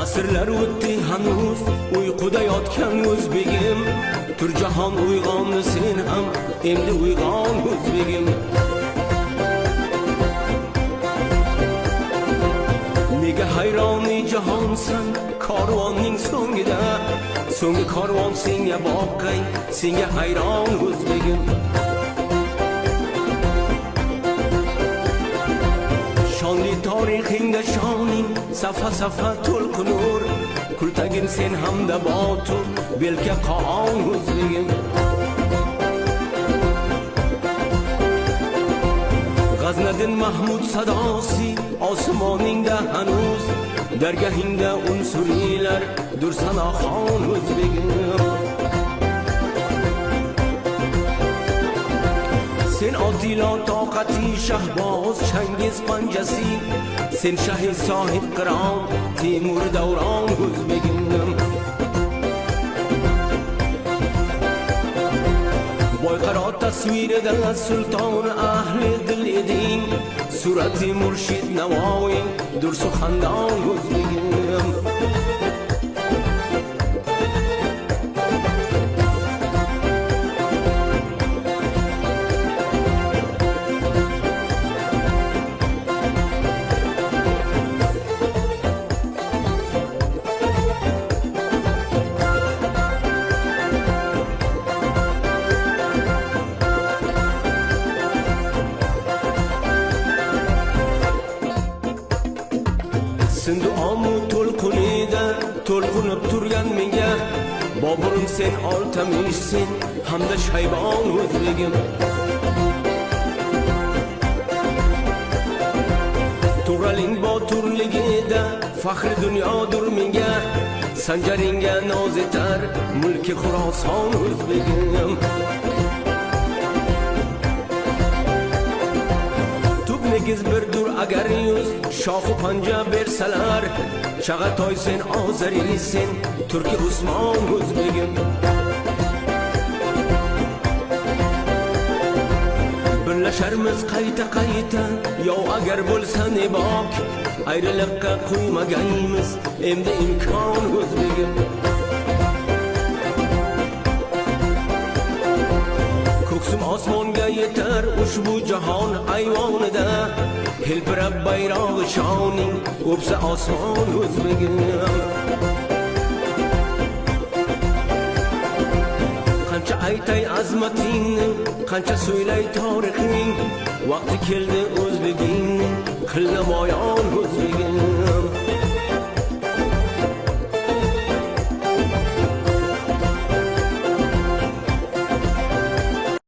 asrlar o'tdi hanuz uyquda yotgan o'zbegim Turjahon uyg'ondi sen ham endi uyg'on o'zbegim Nega hayroni jahonsan karvonning so'ngida so'nggi karvon senga boqay senga hayron o'zbegim Shonli tarixingda shoning safa safa to'lqinur Kultagin sen hamda botur belka qon o'zbegim G'aznadin Mahmud sadosi osmoningda hanuz Dargahingda unsurilar Dursanaxon o'zbegim Sen odilo toqati shahboz Changiz panjasi Sen shahid sohib qiron Timur davron o'zbegim Boyqaro tasvirida sulton ahli dil eding Surati murshid Navoiy Dursu xandon o'zbegim Sindu amu to'lqinida to'lqinib turgan menga Boburim sen oltamishsin hamda shaybon o'zbegim To'g'raling boturligida faxri dunyodir menga Sanjaringga noz etar mulki Xuroson o'zbegim Negiz birdur agar yuz shoxu panja bersalar Chag'atoy sen ozari sen Turki Usmon o'zbegim Birlasharmiz qayta Yow agar bo'lsa ne bok Ayriliqqa qo'ymagaymiz endi imkon o'zbegim Ko'ksim osmonga yetar ushbu jahon ayvonida Hilpirab bayrog'i shoning o'psa osmon o'zbegim Qancha aytay azmatingni qancha so'ylay tarixing Vaqti keldi o'zbegingni qil namoyon o'zbegim